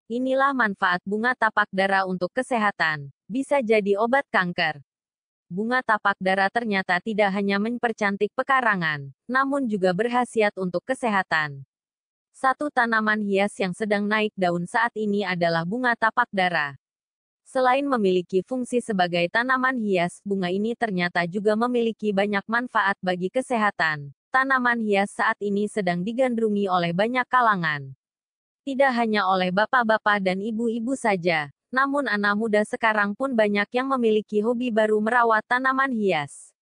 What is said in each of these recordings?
Inilah manfaat bunga tapak dara untuk kesehatan. Bisa jadi obat kanker. Bunga tapak dara ternyata tidak hanya mempercantik pekarangan, namun juga berkhasiat untuk kesehatan. Satu tanaman hias yang sedang naik daun saat ini adalah bunga tapak dara. Selain memiliki fungsi sebagai tanaman hias, bunga ini ternyata juga memiliki banyak manfaat bagi kesehatan. Tanaman hias saat ini sedang digandrungi oleh banyak kalangan. Tidak hanya oleh bapak-bapak dan ibu-ibu saja, namun anak muda sekarang pun banyak yang memiliki hobi baru merawat tanaman hias.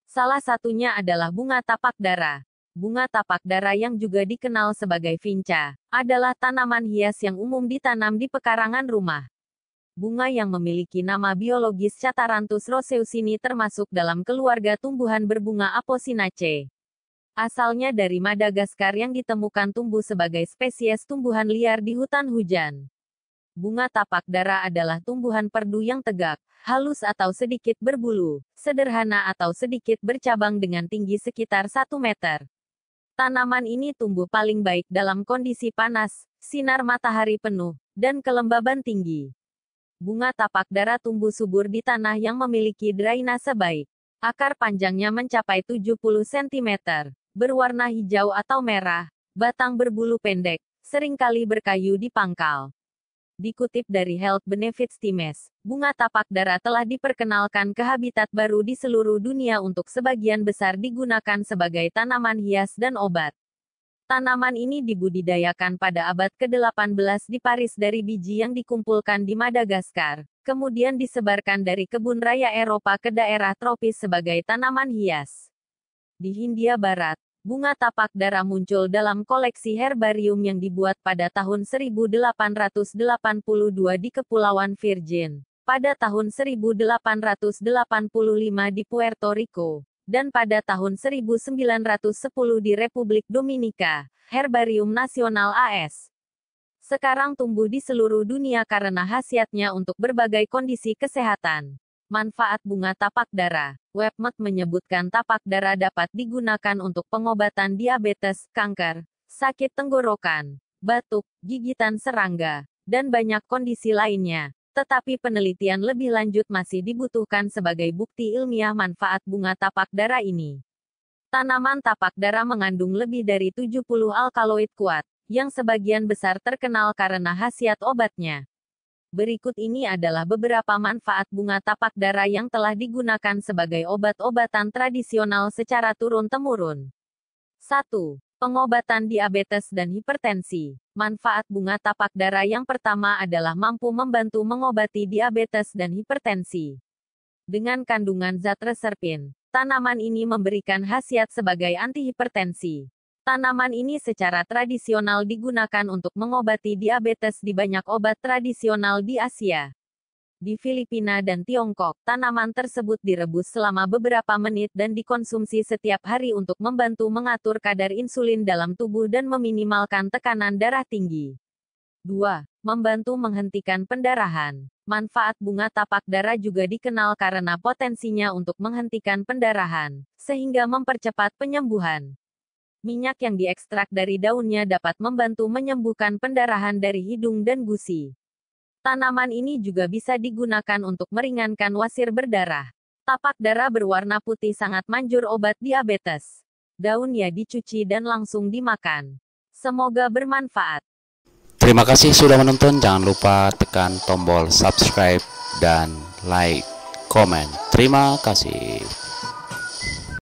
Salah satunya adalah bunga tapak dara. Bunga tapak dara yang juga dikenal sebagai vinca, adalah tanaman hias yang umum ditanam di pekarangan rumah. Bunga yang memiliki nama biologis Catharanthus roseus ini termasuk dalam keluarga tumbuhan berbunga Apocynaceae. Asalnya dari Madagaskar yang ditemukan tumbuh sebagai spesies tumbuhan liar di hutan hujan. Bunga tapak dara adalah tumbuhan perdu yang tegak, halus atau sedikit berbulu, sederhana atau sedikit bercabang dengan tinggi sekitar 1 meter. Tanaman ini tumbuh paling baik dalam kondisi panas, sinar matahari penuh, dan kelembaban tinggi. Bunga tapak dara tumbuh subur di tanah yang memiliki drainase baik. Akar panjangnya mencapai 70 cm, berwarna hijau atau merah, batang berbulu pendek, seringkali berkayu di pangkal. Dikutip dari Health Benefits Times, bunga tapak dara telah diperkenalkan ke habitat baru di seluruh dunia untuk sebagian besar digunakan sebagai tanaman hias dan obat. Tanaman ini dibudidayakan pada abad ke-18 di Paris dari biji yang dikumpulkan di Madagaskar, kemudian disebarkan dari kebun raya Eropa ke daerah tropis sebagai tanaman hias. Di Hindia Barat, bunga tapak dara muncul dalam koleksi herbarium yang dibuat pada tahun 1882 di Kepulauan Virgin, pada tahun 1885 di Puerto Rico, dan pada tahun 1910 di Republik Dominika, Herbarium Nasional AS. Sekarang tumbuh di seluruh dunia karena khasiatnya untuk berbagai kondisi kesehatan. Manfaat bunga tapak dara. WebMed menyebutkan tapak dara dapat digunakan untuk pengobatan diabetes, kanker, sakit tenggorokan, batuk, gigitan serangga, dan banyak kondisi lainnya. Tetapi penelitian lebih lanjut masih dibutuhkan sebagai bukti ilmiah manfaat bunga tapak dara ini. Tanaman tapak dara mengandung lebih dari 70 alkaloid kuat, yang sebagian besar terkenal karena khasiat obatnya. Berikut ini adalah beberapa manfaat bunga tapak dara yang telah digunakan sebagai obat-obatan tradisional secara turun-temurun. 1. Pengobatan diabetes dan hipertensi. Manfaat bunga tapak dara yang pertama adalah mampu membantu mengobati diabetes dan hipertensi. Dengan kandungan zat reserpin, tanaman ini memberikan khasiat sebagai antihipertensi. Tanaman ini secara tradisional digunakan untuk mengobati diabetes di banyak obat tradisional di Asia. Di Filipina dan Tiongkok, tanaman tersebut direbus selama beberapa menit dan dikonsumsi setiap hari untuk membantu mengatur kadar insulin dalam tubuh dan meminimalkan tekanan darah tinggi. 2. Membantu menghentikan pendarahan. Manfaat bunga tapak dara juga dikenal karena potensinya untuk menghentikan pendarahan, sehingga mempercepat penyembuhan. Minyak yang diekstrak dari daunnya dapat membantu menyembuhkan pendarahan dari hidung dan gusi. Tanaman ini juga bisa digunakan untuk meringankan wasir berdarah. Tapak dara berwarna putih sangat manjur obat diabetes. Daunnya dicuci dan langsung dimakan. Semoga bermanfaat. Terima kasih sudah menonton. Jangan lupa tekan tombol subscribe dan like, komen. Terima kasih.